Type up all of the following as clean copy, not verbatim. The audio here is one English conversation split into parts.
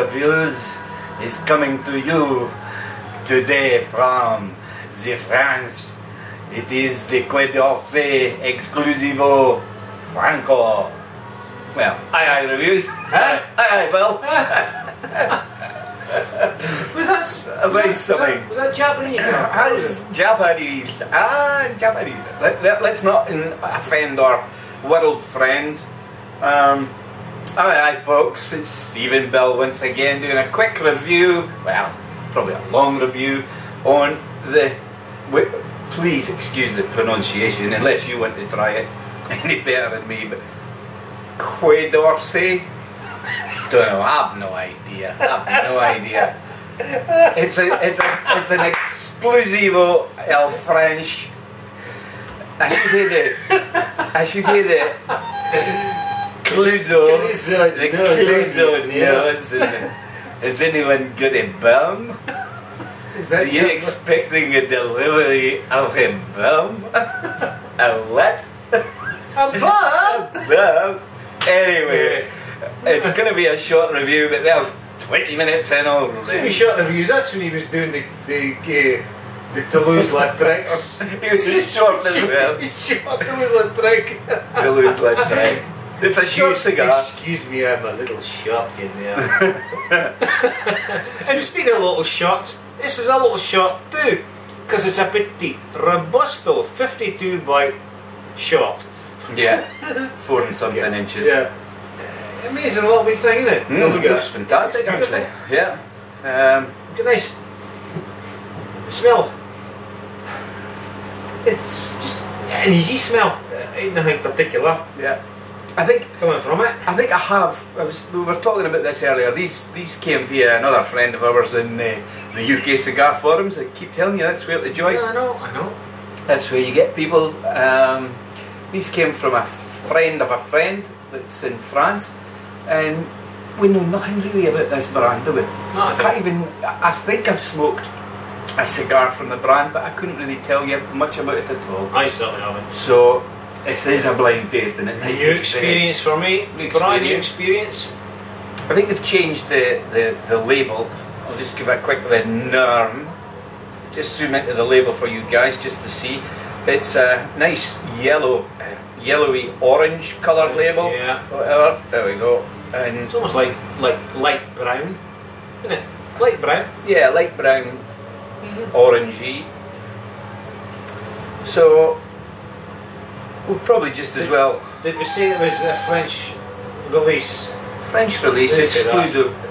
AyeAyeReviews is coming to you today from the France. It is the Quai Exclusivo Franco. Well, AyeAyeReviews. Huh? Aye, Bill. Was that something? Was that Japanese? As Japanese. Japanese. Let's not offend our world friends. Hi folks, it's Stephen Bill once again doing a quick review, well, probably a long review on the, please excuse the pronunciation unless you want to try it any better than me, but Quai d'Orsay? Don't know, I have no idea. It's an Exclusivo El French. I should hear the Cluzo, the Cluzo nose. Is anyone got a bum? Are you expecting a delivery of a bum? A what? A bum? A bum? Anyway, it's going to be a short review, but there's 20 minutes in already. It's going to be short reviews. That's when he was doing the Toulouse-Lautrec. He was short as well. Short Toulouse-Lautrec. Toulouse-Lautrec. It's a short cigar. Excuse me, I'm a little shot in there. And speaking of little shots, this is a little shot too, because it's a Petit Robusto 52 by shot. Yeah, 4 and something inches. Yeah. Amazing little wee thing, isn't it? Look at it. It's fantastic, actually. Yeah. Good, nice. The smell. It's just an easy smell. Ain't nothing particular. Yeah. I think coming from it. I think I have. We were talking about this earlier. These came via another friend of ours in the UK cigar forums. I keep telling you that's where the joy. Yeah, I know. That's where you get people. These came from a friend of a friend that's in France, and we know nothing really about this brand, do we? No, I think I've smoked a cigar from the brand, but I couldn't really tell you much about it at all. I certainly haven't. So this is a blind tasting. It might new experience for me. Brand new experience. I think they've changed the label. I'll just give it a quick norm. Just zoom into the label for you guys just to see. It's a nice yellowy orange coloured label. Yeah. Whatever. There we go. And it's almost like light brown, isn't it? Light brown. Yeah, light brown, orangey. So we'll probably just as well. Did we say it was a French release? French release,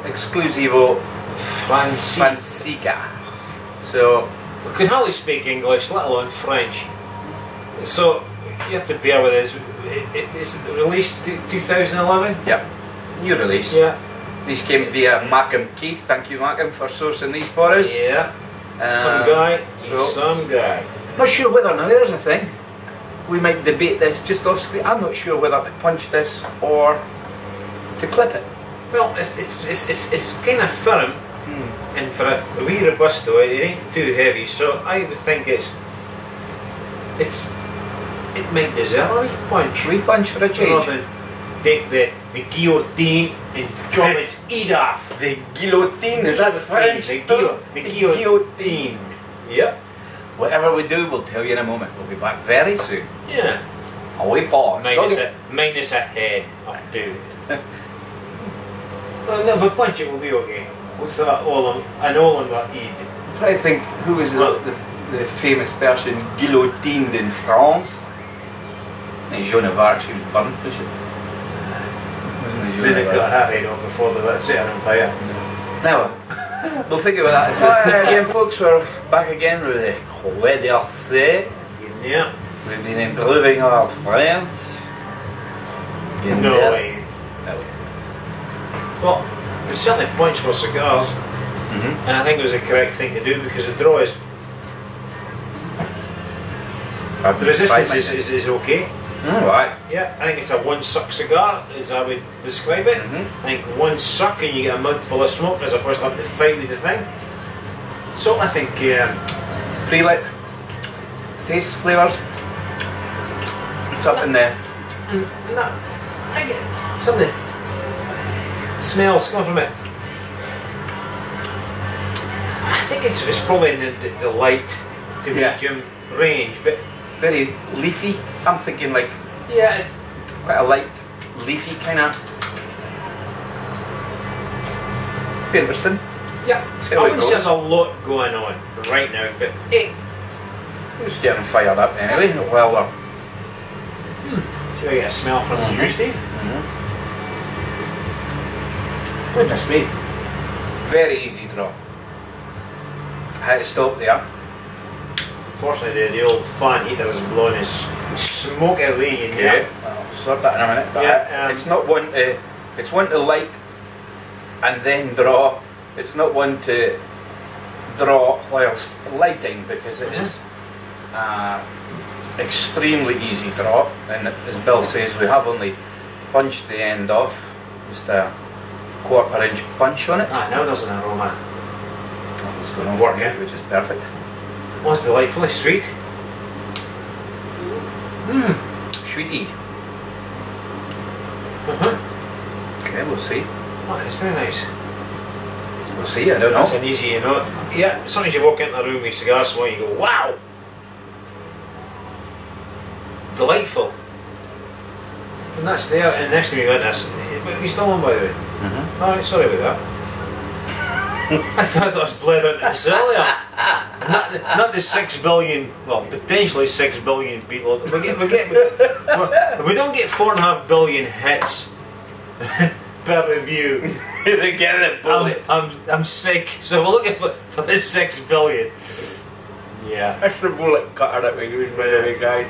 Exclusivo Francia. So we can hardly speak English, let alone French. So you have to bear with us. It's released 2011. Yeah, new release. Yeah. These came via Markham Keith. Thank you, Markham, for sourcing these for us. Yeah. Some guy. Not sure whether now there's a thing. We might debate this just off screen. I'm not sure whether to punch this or to clip it. Well, it's kind of firm, and for a wee Robusto, it ain't too heavy. So I would think it might deserve a wee punch. Wee punch for a change. Rather than take the guillotine and chop its head off. The guillotine, is that French? The guillotine. Yep. Whatever we do, we'll tell you in a moment. We'll be back very soon. Yeah. Away pause. Minus a head. I'll do it. Well, no, if we punch it, we'll be okay. What's that? All on that head. I'm trying to think who was the famous person guillotined in France. And Joan of Arc, she was burnt, was she? Then they got her head off before they set her on fire. Now, we'll think about that as well. Again, folks, we're back again with the Quai d'Orsay. Yeah. We've been improving our French. No way. Well, we certainly punched for cigars, and I think it was the correct thing to do because the draw is. The resistance is okay. Right. Yeah, I think it's a one suck cigar, as I would describe it. I think one suck and you get a mouthful of smoke as opposed to having to fight with the thing. So I think pre-lit, taste, flavours, it's up in there. I get some of the smells coming from it. think it's probably in the light to medium range, but very leafy. I'm thinking like it's quite a light, leafy kind of. Be interesting. Yeah, I wouldn't say there's a lot going on right now, but hey, just getting fired up anyway. Well, see if I get a smell from you, Steve. Goodness me, very easy draw. Had to stop there. Unfortunately, the old fan heater is blowing his smoke away in there. I'll sort that in a minute. But it's not one to. It's one to light and then draw. It's not one to draw whilst lighting, because it is extremely easy draw. And as Bill says, we have only punched the end off, just a 1/4 inch punch on it. Now there's an aroma. It's going to work, which is perfect. Most delightfully sweet. Sweetie. Okay, we'll see. Oh, it's very nice. We'll see, I don't know. That's an easy, yeah, sometimes you walk into a room with cigar smoke and you go, wow! Delightful. And that's there, and next thing you got this, we still on by the way. Alright, sorry about that. I thought that was blethering to sell there. Not the 6 billion, well, potentially 6 billion people. We don't get 4.5 billion hits per review. They get it, bullet. I'm sick, so we're looking for the 6 billion. Yeah. That's the bullet cutter that we use, by the way, guys.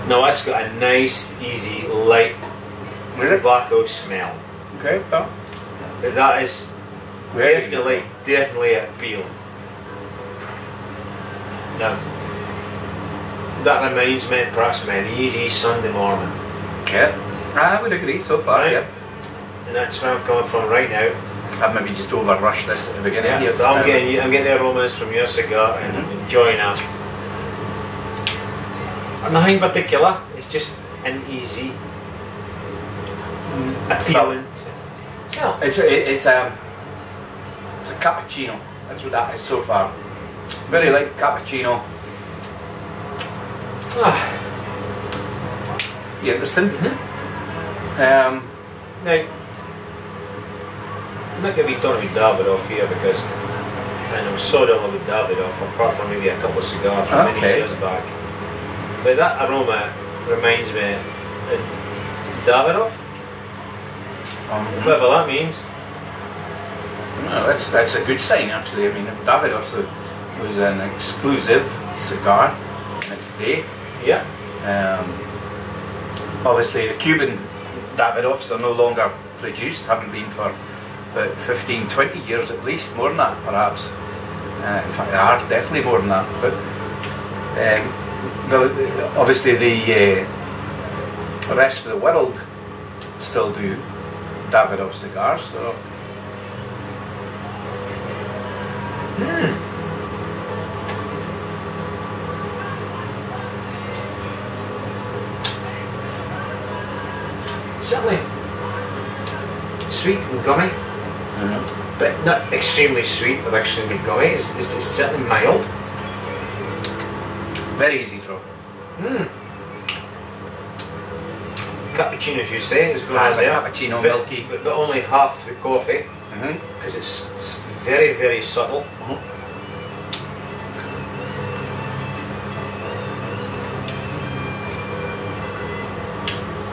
No, it's got a nice, easy, light tobacco smell. Okay, well. That is definitely appealing. Now, that reminds me perhaps of an easy Sunday morning. Yeah, I would agree so far, Right. yeah. And that's where I'm coming from right now. I've maybe just overrushed this at the beginning. Yeah, Here, I'm getting the aromas from your cigar and enjoying that. Nothing particular, it's just an easy, appealing smell. It's a cappuccino. That's what that is so far. Very light cappuccino. You interesting? Now, I'm not going to be done with Davidoff here because I know Sodal with Davidoff, apart from maybe a couple of cigars from many years back. But that aroma reminds me of Davidoff, whatever that means. No, that's a good sign actually. I mean, Davidoff was an exclusive cigar in its day. Yeah. Obviously, the Cuban Davidoffs are no longer produced, haven't been for about 15-20 years at least, more than that perhaps. In fact, they are definitely more than that. But obviously, the rest of the world still do Davidoff cigars. So. Certainly sweet and gummy, but not extremely sweet or extremely gummy. It's certainly mild. Very easy draw. Cappuccino, as you say, is going Has on a there, cappuccino, milky. but only half the coffee, because it's very, very subtle.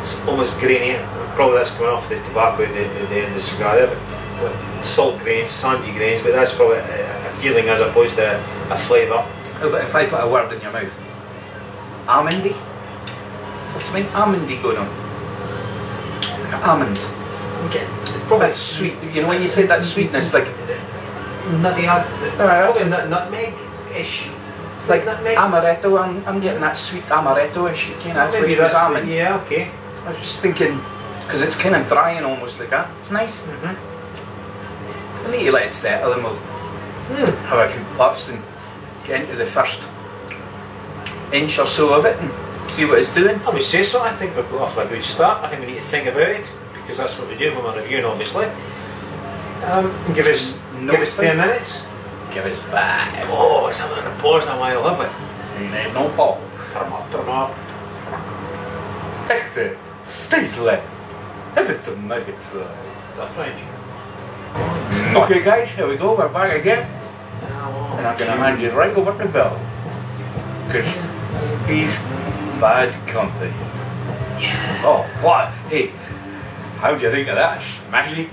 It's almost grainy. Probably that's coming off the tobacco, the cigar there, but salt grains, sandy grains, but that's probably a feeling as opposed to a flavour. How about if I put a word in your mouth? Almondy? Is there something almondy going on? Like almonds. Okay. It's probably sweet. You know when you say that sweetness, like nutty, probably nutmeg-ish. Like nutmeg. amaretto. I'm getting that sweet amaretto-ish kind of, which was almond. Yeah, okay. I was just thinking, because it's kind of drying almost like that. It's nice. I need to let it settle and we'll have a few puffs and get into the first inch or so of it and see what it's doing. I would say so. I think we've got off to a good start. I think we need to think about it because that's what we do when we're reviewing, obviously. Give us 10 minutes. Give us 5. Oh, it's having a pause now. I love it. No pause. Turn up. Exit. Stage left. Everton Nuggets fly. Is that French? Okay guys, here we go, we're back again. And I'm going to hand you right over to Bill. Because he's bad company. Yeah. Oh, what? Hey, how do you think of that, Smashy?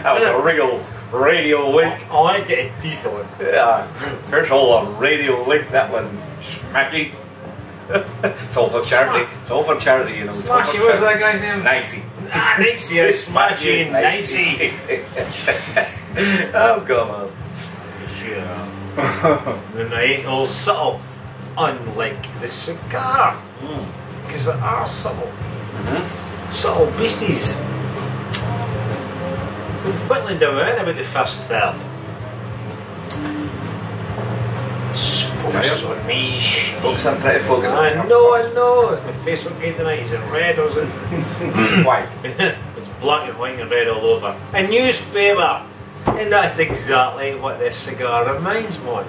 That was a real radio link. I want to get a teeth on. Yeah, here's all a radio link, that one, Smashy. It's all for charity. It's all for charity, you know. Smashy, what's that guy's name? Nicey. Ah, Nicey, Smashy and Nicey. Oh, come on. Sure. And they ain't all subtle, unlike the cigar. Because they are subtle. Subtle beasties. Whittling down about the first third. Focus on me. Focus on, try to focus on. I know. Is my face okay tonight? Is it red or is it white? It's black and white and red all over. A newspaper! And that's exactly what this cigar reminds me of.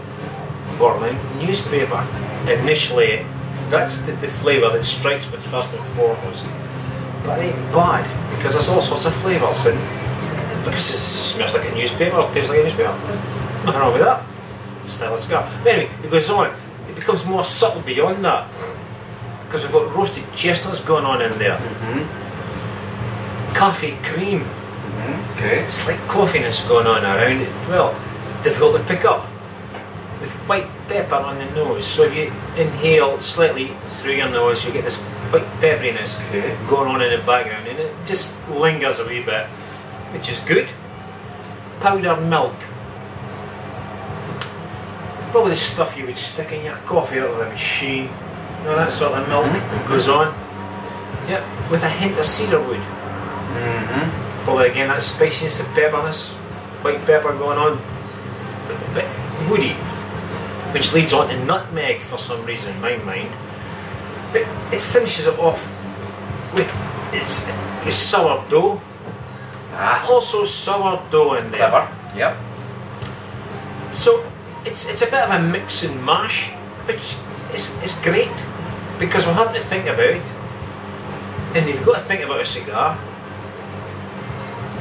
Burling newspaper. Initially, that's the flavour that strikes me first and foremost. But it ain't bad, because there's all sorts of flavours in. Because it smells like a newspaper, or tastes like a newspaper. Nothing wrong with that. Style of cigar. But anyway, it goes on. It becomes more subtle beyond that. Because we've got roasted chestnuts going on in there. Coffee cream. Okay. It's like coffeeness going on around it. Well, difficult to pick up. With white pepper on the nose. So if you inhale slightly through your nose, you get this white pepperiness going on in the background. And it just lingers a wee bit. Which is good. Powdered milk. Probably the stuff you would stick in your coffee out of a machine. You know, that sort of milk goes on. Yep, with a hint of cedarwood. Probably again that spiciness, the pepperness, white pepper going on. A bit woody. Which leads on to nutmeg for some reason in my mind. But it finishes it off with its sourdough. Also sourdough in there. Clever. Yep. So it's a bit of a mix and mash, which is great because we're having to think about it, and you've got to think about a cigar.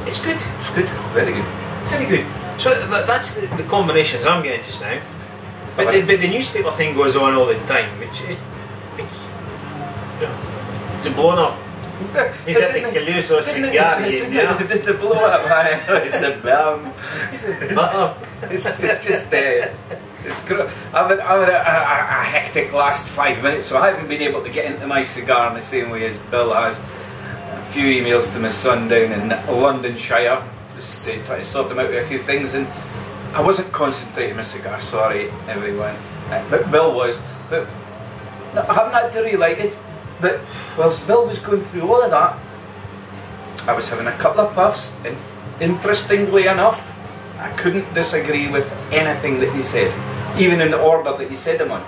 It's good. It's good. Very good. Very good. So that's the combinations I'm getting just now. But the newspaper thing goes on all the time, which it's blown up. Is that the Caluso cigar in there? Did the blow up? It's a bum. It's just it's good. I've had a hectic last 5 minutes, so I haven't been able to get into my cigar in the same way as Bill has. A few emails to my son down in Londonshire, just trying to sort them out with a few things, and I wasn't concentrating on my cigar. Sorry, everyone. But Bill was. But no, I haven't had to relight it. But whilst Bill was going through all of that, I was having a couple of puffs, and interestingly enough, I couldn't disagree with anything that he said, even in the order that he said them on.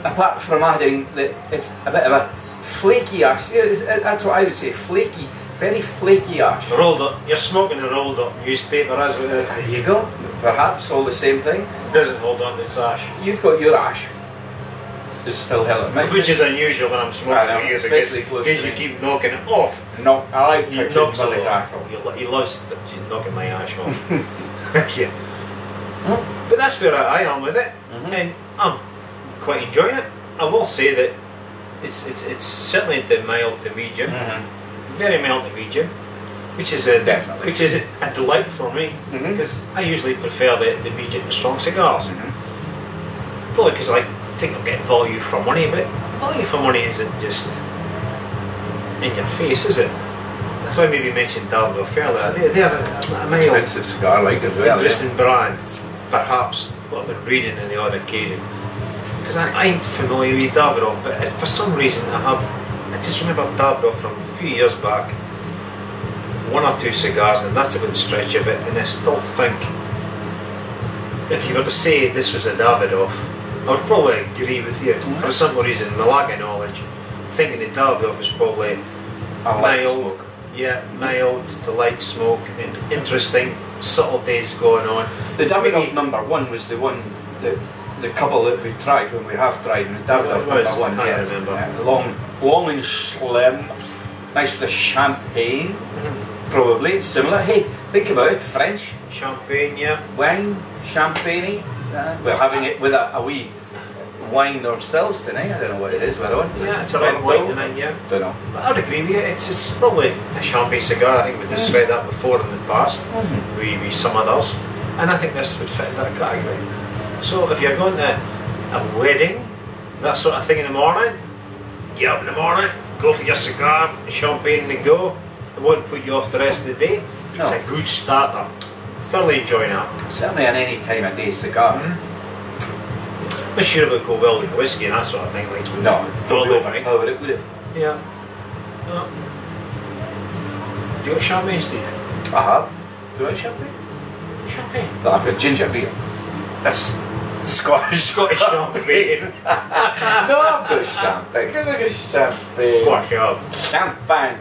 Apart from adding that it's a bit of a flaky ash, that's what I would say, flaky, very flaky ash. Rolled up, you're smoking a rolled up newspaper, as well. There you go, perhaps all the same thing. It doesn't hold on to its ash. You've got your ash. Just still held it. Which is unusual when I'm smoking because you keep knocking it off. No, I like you knock Billy's ash off. He loves knocking my ash off. Yeah. But that's where I am with it, and I'm quite enjoying it. I will say that it's certainly the mild to medium, very mild to medium, which is a delight for me because I usually prefer the medium to strong cigars. Probably because I think I'm getting value for money, but value for money isn't just in your face, is it? That's why I maybe mentioned Davidoff earlier. They're a mild, expensive cigar like as well. interesting brand, perhaps what I've been reading on the odd occasion. Because I ain't familiar with Davidoff, but for some reason I just remember Davidoff from a few years back, 1 or 2 cigars, and that's about the stretch of it, and I still think if you were to say this was a Davidoff, I would probably agree with you. For some reason, my lack of knowledge, thinking that Davidoff is probably mild, Yeah, mild to light smoke and interesting subtleties going on. The Davidoff number 1 was the one that the couple that we've tried when we have tried, and the Davidoff number 1. I can't remember. Long and slim, nice with the champagne, probably similar. Hey, think about it, French Champagne, yeah. wine, champagne. We're having it with a wee wine ourselves tonight. I don't know what it is we're on. Yeah, it's a lot of wine tonight, yeah. Don't know. But I would agree with you, it's probably a champagne cigar. I think we've described that before in the past, with some others. And I think this would fit that category. So if you're going to a wedding, that sort of thing in the morning, get up in the morning, go for your cigar, champagne and go. It won't put you off the rest of the day. It's a good starter. Thoroughly enjoying that. Certainly an any time of day cigar. I'm sure it would go well with whiskey and that sort of thing. Like No, all go over it. over it, would it? Yeah. Do you want champagne, Steve? I have. Do you like champagne? Champagne. Well, I've got ginger beer. That's Scottish champagne. No, I've got champagne. Because I've got champagne. Quite up. Champagne.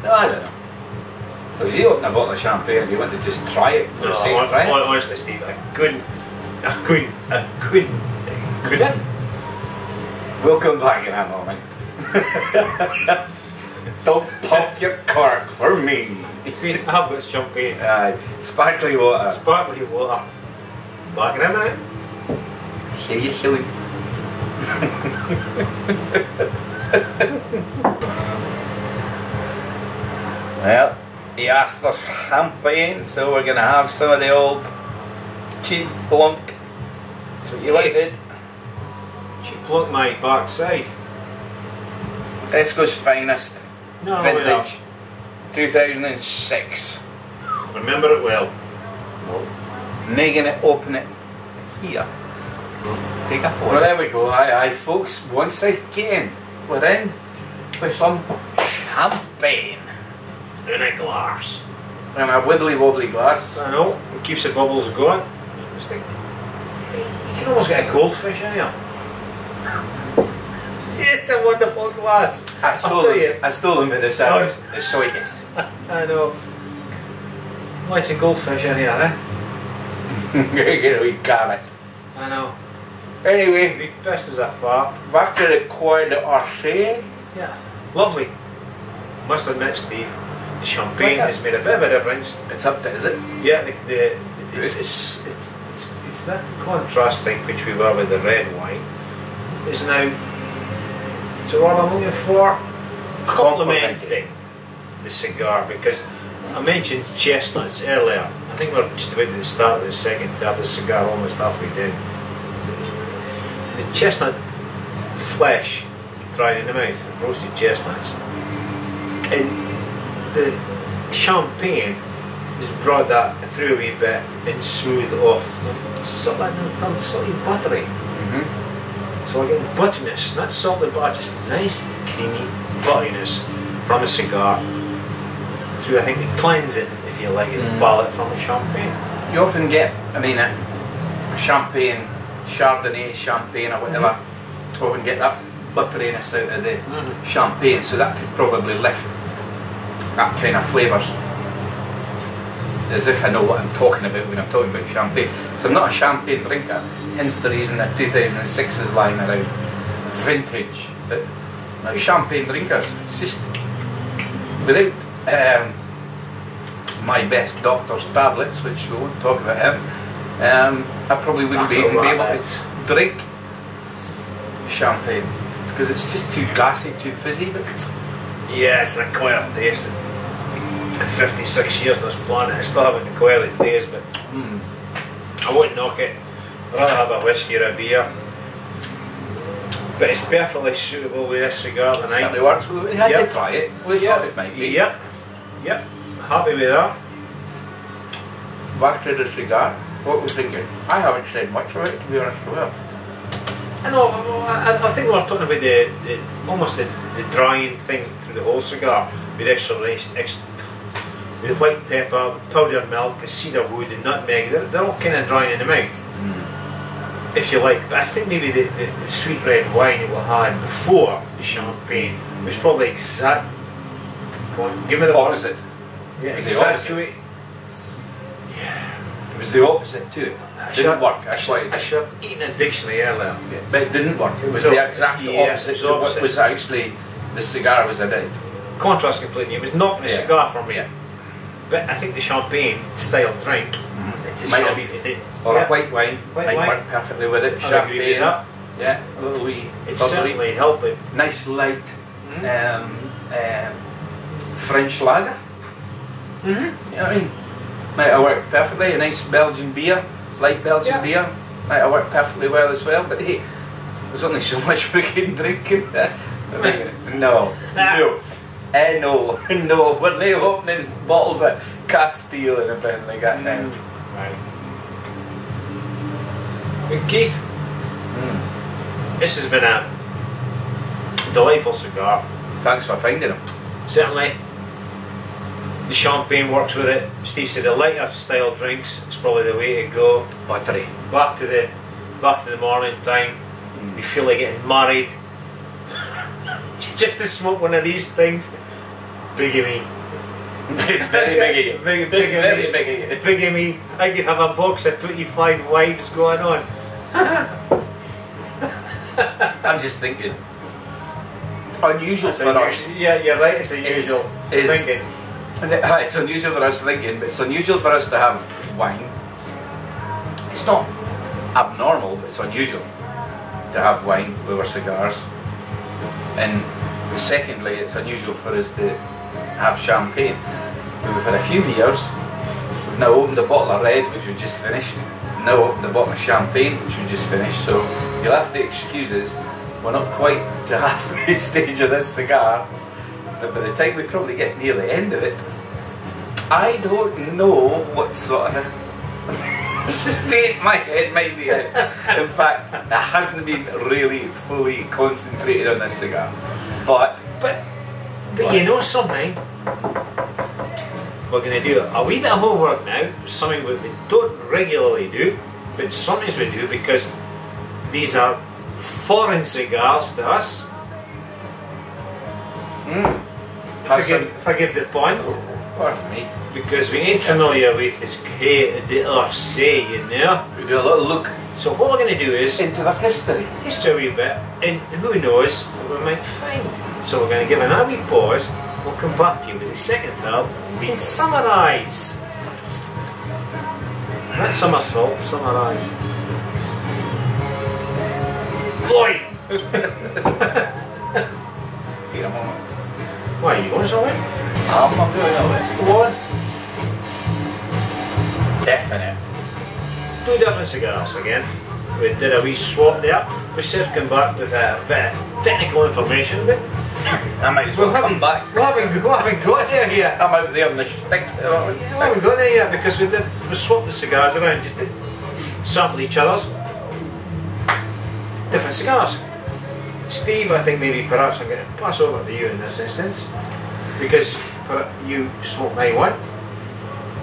No, I don't know. Because you open a bottle of champagne and you want to just try it for the sake of trying it. Honestly, Steve, I couldn't. We'll come back in a moment. Don't pop your cork for me. See, I've got champagne. Sparkly water. Sparkly water. Back in a minute. Here you silly. Well, he asked for champagne, so we're going to have some of the old cheap Blanc. That's what you like, did. Cheap Blanc, my backside. Tesco's finest. No, Vintage. 2006. Remember it well. Now gonna open it here. Take a pause. Well, there we go. Aye, folks. Once again, we're in with some champagne. In a glass. And a wibbly wobbly glass. I know. It keeps the bubbles going. You can almost get a goldfish in here. It's a wonderful glass. I stole them with the sound. The soitis. I know. What's a goldfish in here, eh? Get a wee carrot. I know. Anyway, Be best as a fart. back to the Quai d'Orsay. Yeah. Lovely. Must admit, Steve, the champagne has made a bit of a difference. It's up to, is it? Yeah, it's that contrast thing which we were with the red wine is now, so what I'm looking for, complementing the cigar, because I mentioned chestnuts earlier. I think we're just about to start the second third of the cigar, almost halfway down. The chestnut flesh thrown in the mouth, roasted chestnuts, and the champagne has brought that through a wee bit and smoothed it off. Slightly buttery. So we're getting butteriness, not salted butter, just nice, creamy butteriness from a cigar through, I think, the cleansing, if you like, the palate from the champagne. You often get, I mean, a champagne, Chardonnay, champagne or whatever, often get that butteriness out of the champagne, so that could probably lift that kind of flavours. As if I know what I'm talking about when I'm talking about champagne. So I'm not a champagne drinker, hence the reason that 2006 is lying around. Vintage. But not champagne drinkers. It's just, without my best doctor's tablets, which we won't talk about him, I probably wouldn't even be able to drink champagne. Because it's just too gassy, too fizzy. But yeah, it's an acquired taste. 56 years on this planet, I still haven't acquired the taste, but I wouldn't knock it. I'd rather have a whiskey or a beer. But it's perfectly suitable with this cigar tonight. Certainly works. We had to try it. We thought it might be. Yep. Happy with that. Back to the cigar. What were we thinking? I haven't said much about it, to be honest with you. I know. I think we're talking about the almost the drying thing through the whole cigar with the white pepper, powdered milk, the cedar wood, and nutmeg. They're all kind of drying in the mouth, if you like. But I think maybe the sweet red wine that we had before the champagne was probably exact. point. Give me the opposite. Yeah, The exactly. It was the opposite too. It didn't work. I should have eaten a dictionary earlier. Yeah, but it didn't work. It was So, the exact yeah, opposite it was to what opposite. was actually the cigar was about. Contrast completely. It was not a Yeah. cigar for me. Yeah. But I think the champagne style drink, it is Might have champagne. been. Or a white wine White might wine. work perfectly with it. I'll agree with Champagne. that. Yeah, a little wee It bubbly. certainly helped it. Nice light French lager. You know what I mean? Might have worked perfectly. A nice Belgian beer, light Belgian beer, might have worked perfectly well as well. But hey, there's only so much we can drink. No. No. We're they opening bottles of Castile and everything like that now. Right. But Keith, this has been a delightful cigar. Thanks for finding them. Certainly, the champagne works with it. Steve said the lighter style drinks is probably the way to go. Buttery. Back to the morning time. You feel like getting married. Just to smoke one of these things. Big of me. It's very big of you. Big It's of very me. big of you. Big of me. I could have a box of 25 wives going on. I'm just thinking. Unusual That's for us. Yeah, you're right. It's unusual thinking. It's unusual for us thinking, but it's unusual for us to have wine. It's not abnormal, but it's unusual to have wine with our cigars. And secondly, it's unusual for us to have champagne. We've had a few beers. We've now opened a bottle of red, which we just finished. Now opened a bottle of champagne, which we just finished. So you'll have to excuse us. We're not quite to halfway stage of this cigar, but by the time we probably get near the end of it, I don't know what sort of state my head might be in. In fact, it hasn't been really fully concentrated on this cigar. But you know something? We're going to do a wee bit of homework now, something we don't regularly do, but sometimes we do because these are foreign cigars to us. Forgive the pun. pardon me, Because we ain't familiar with this Quai d'Orsay, you know. we do a little look So what we're going to do is into the history. just a wee bit, and who knows what we might find. So we're going to give an wee pause. We'll come back to you with the second third being summarised. Not somersault, summarised. Boy! See in a moment. Why, are you going somewhere? I'm not doing it. Go on. Definite. Two different cigars again. We did a wee swap there. We should come back with a bit of technical information, but I might as well come back. we haven't got there yet. I'm out there on the sticks. We haven't got there yet because we swapped the cigars around just to sample each other's different cigars. Steve, I think maybe perhaps I'm going to pass over to you in this instance because you smoked my one,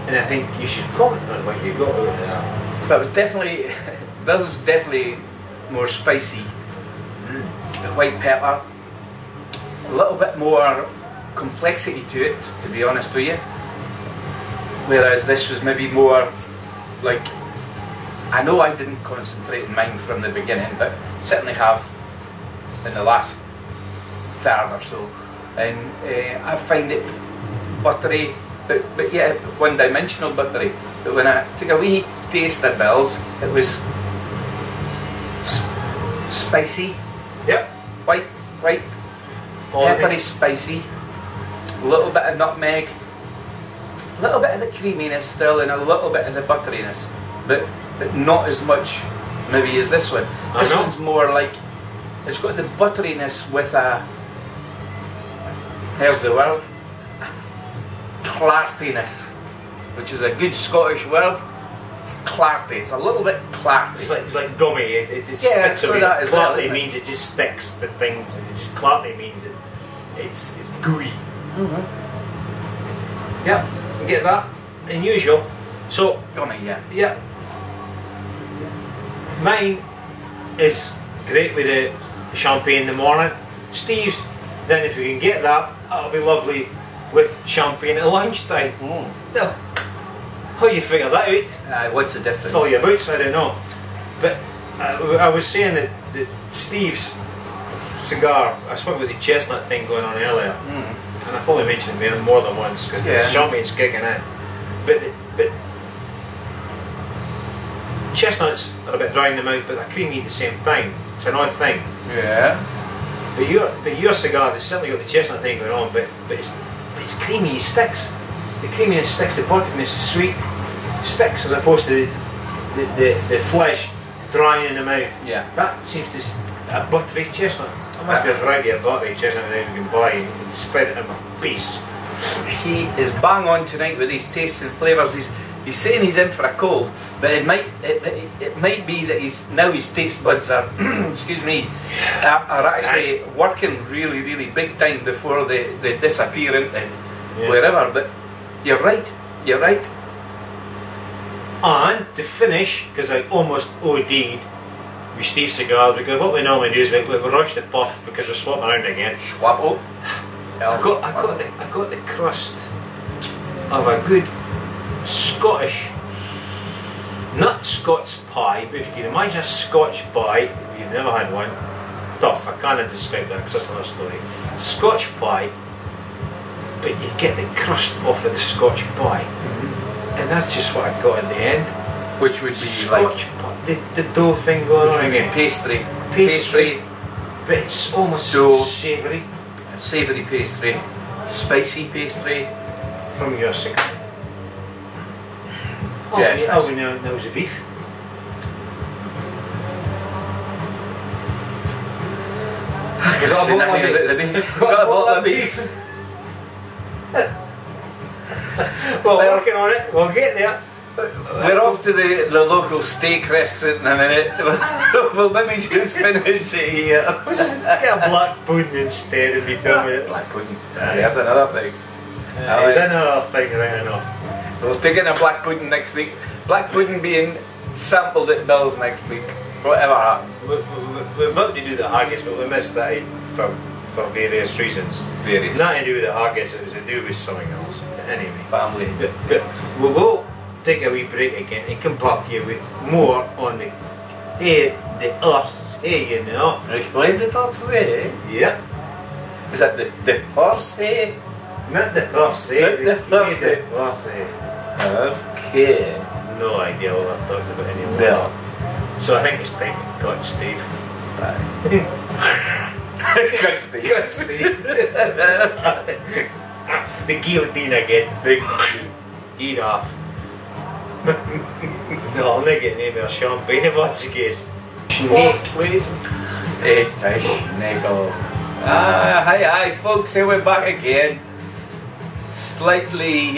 and I think you should comment on what you got over there. That was definitely, that was definitely more spicy. The white pepper, a little bit more complexity to it, to be honest with you. Whereas this was maybe more like, I know I didn't concentrate on mine from the beginning, but certainly have in the last third or so. And I find it buttery, but yeah, one-dimensional buttery. But when I took a wee taste of Bill's, it was spicy. Yep. White, peppery, spicy. A little bit of nutmeg. A little bit of the creaminess still, and a little bit of the butteriness. But not as much maybe as this one. This one's more like, it's got the butteriness with a, here's the word, clartiness, which is a good Scottish word. It's clarty, it's a little bit clarty. It's like gummy, it Yeah, sticks away. that as well, Clarty isn't it? means it just sticks to things, and clarty means it's gooey. Yep, you get that? Unusual. So, Gummy, yeah. yeah. Mine is great with the champagne in the morning. Steve's, then if we can get that, that'll be lovely with champagne at lunchtime. Now, how you figure that out? What's the difference? Fill your boots, I don't know. But I was saying that Steve's cigar, I spoke about the chestnut thing going on earlier, and I probably mentioned it more than once because the champagne's kicking in. But chestnuts are a bit dry in the mouth, but they're creamy at the same time. It's an odd thing. Yeah. But your cigar has certainly got the chestnut thing going on, but it's creamy, it sticks. The creaminess sticks, the butteriness is sweet, sticks as opposed to the flesh drying in the mouth. Yeah. That seems to a buttery chestnut. There must be a variety of buttery chestnut that you can buy and spread it in a piece. He is bang on tonight with these tastes and flavours. He's saying he's in for a cold, but it might be that his taste buds are excuse me are actually working really big time before they disappear into wherever. But you're right. And to finish, because I almost OD'd with Steve's cigar, because what we normally do is we rush the puff because we're swapping around again. Swappo. I got the crust of a good Scottish, not Scots pie, but if you can imagine a Scotch pie, if you've never had one, tough, I can't describe that because that's another story. Scotch pie, but you get the crust off of the Scotch pie, and that's just what I got at the end. Which would be Scotch like pie, the dough thing going on again. Pastry, but it's almost dough. Savoury pastry, spicy pastry from your cigar. Yes, Oh, we know the beef. Got a bottle of beef. Well, working on it. We'll get there. We're off to the local steak restaurant in a minute. We'll maybe just finish it here. We'll just get a black pudding instead and be done with it. Black pudding. That's another thing. Is another thing, right enough. We'll take in a black pudding next week. Black pudding being sampled at Bill's next week. Whatever happens. We're about to do the haggis, but we missed that for various reasons. Nothing to do with the haggis, it was to do with something else. Anyway. Family. But we will take a wee break again and come back to you with more on the horse, you know. Explain the horse, Yeah. Is that the horse, Not the horse, Not the horse, the horse, Okay. No idea what I've talked about any longer. Bill. So I think it's time to cut Steve. Bye. Cut Steve. Cut Steve. The guillotine again. Eat off. No, I'm not getting any more champagne if that's the case. Snake, please. It's a sniggle. Hi folks, here we're back again. Slightly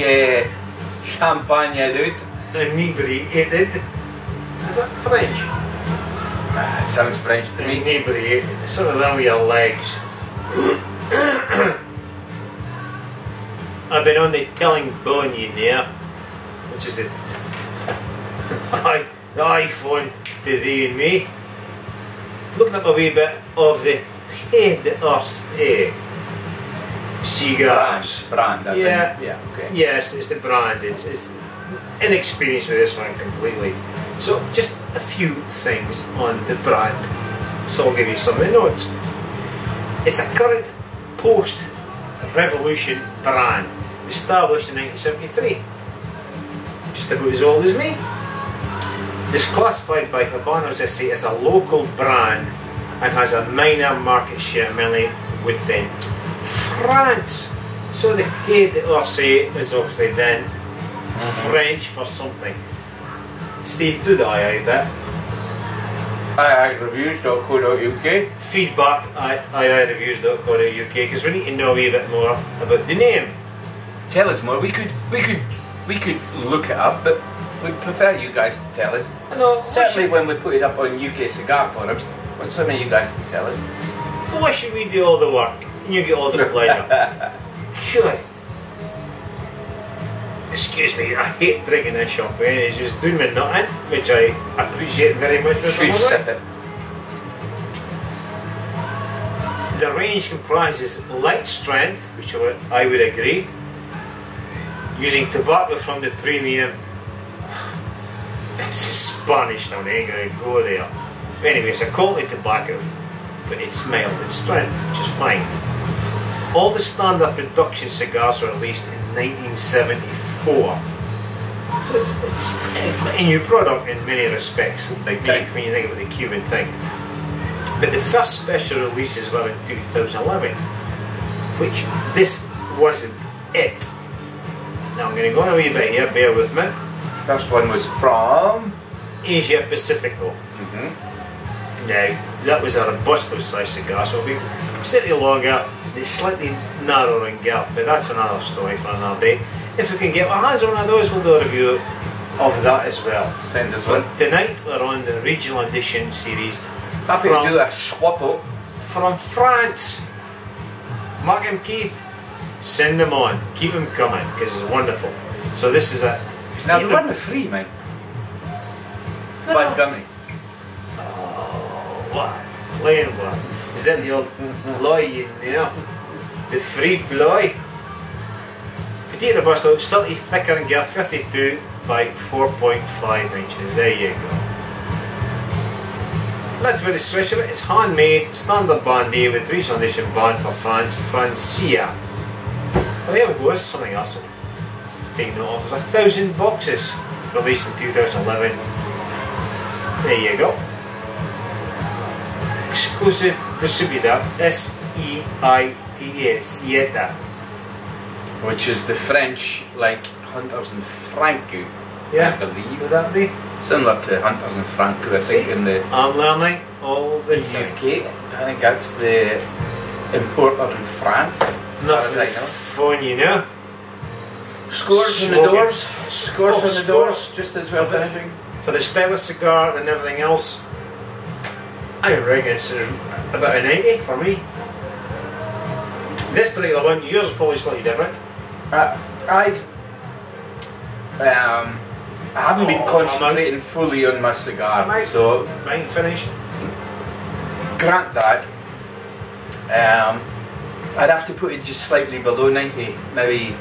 champagne dude. Inebriated. Is that French? It sounds French to me. Inebriated. Some of them with your legs. I've been on the Telling Bonnie there, which is the iPhone to thee and me. Looking up a wee bit of the cigars. Brand, that's Yeah. Yeah, okay. Yes, it's the brand. It's inexperienced with this one completely. So just a few things on the brand. So I'll give you some of the notes. It's a current post-revolution brand, established in 1973. Just about as old as me. It's classified by Habanos Essay as a local brand and has a minor market share mainly within France. So the Quai is obviously then French for something. Steve, do the aye bit. AyeAyeReviews.co.uk. Feedback at AyeAyeReviews.co.uk because we need to know a wee bit more about the name. Tell us more. We could look it up, but we'd prefer you guys to tell us. No, Certainly when we put it up on UK Cigar Forums, want some of you guys to tell us. why should we do all the work and you get all the pleasure? Sure. Excuse me, I hate drinking this champagne, it's just doing me nothing, which I appreciate very much. Should sip it. The range comprises light strength, which I would agree, using tobacco from the premium. It's Spanish now, I ain't going to go there. But anyway, it's a quality tobacco, but it's mild in strength, which is fine. All the standard production cigars were released in 1974. So it's quite a new product in many respects, when you think about the Cuban thing. But the first special releases were in 2011, which this wasn't it. Now I'm going to go on a wee bit here, bear with me. First one was from Asia Pacifico. Now, that was a Robusto size cigar, so it'll be slightly longer, it's slightly narrower in gap, but that's another story for another day. If we can get our hands on one of those, we'll do a review of that as well. Send us one. Tonight we're on the regional edition series. Happy to do a swapple. From France. Mark and Keith, send them on. Keep them coming, because it's wonderful. So this is a... Now the one with free, mate. Bad gummy. Oh, what? Plain one. Is that the old ploy in there? The free ploy? Petit Robusto, slightly thicker in gear, 52 by 4.5 inches. There you go. That's very special. It's handmade, standard bandy with regional edition band for France, Francia. Well, there we go, this is something else. Take note of. There's 1,000 boxes released in 2011. There you go. Exclusive distributor, S-E-I-T-A, Sieta. Which is the French, like Hunters and Franco, Yeah, I believe. would that be? Similar to Hunters and Franco, I think, in the I'm learning all the time. UK. I think that's the importer in France. As far as I know. Fun, you know. Scores on the Smoking. doors. Scores on the scores. doors, just as well For the- finishing. For the stylus cigar and everything else, I reckon it's about a 90 for me. This particular one, yours is probably slightly different. I haven't been concentrating fully on my cigar, so Mine finished. grant that. I'd have to put it just slightly below 90, maybe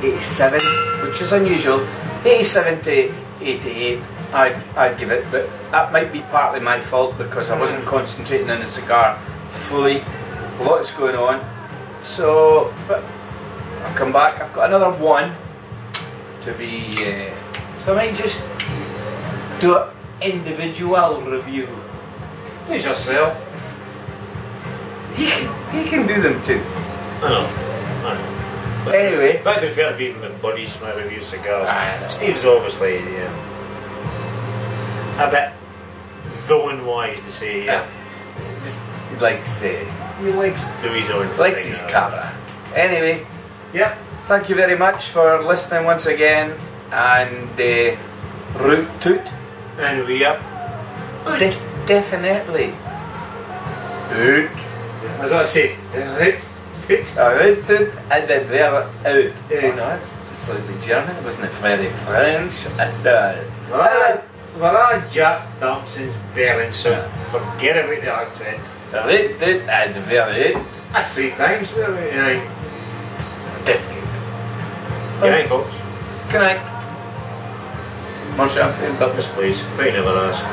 87, which is unusual. 87 to 88, I'd give it, but that might be partly my fault because I wasn't concentrating on the cigar fully. Lots going on, so but I'll come back. I've got another one to be, so I might just do an individual review. Please yourself. He can do them too. I know. But Anyway, I prefer being with buddies when I review cigars. I know. Steve's obviously a bit villain-wise to say. just likes He likes to do his own likes thing. his camera. Anyway, Yep. thank you very much for listening once again, and root toot. And we up. Definitely. Toot. As I say, right. Root toot and then they're out. Oh Out. no, that's slightly German, wasn't it? Very French at all. Well, I jacked up since Berlin, so forget about the accent. Root toot and very out. That's 3 times, you know. Definitely. Good night, folks. Good night. More champagne, but Yes, please. If I never ask.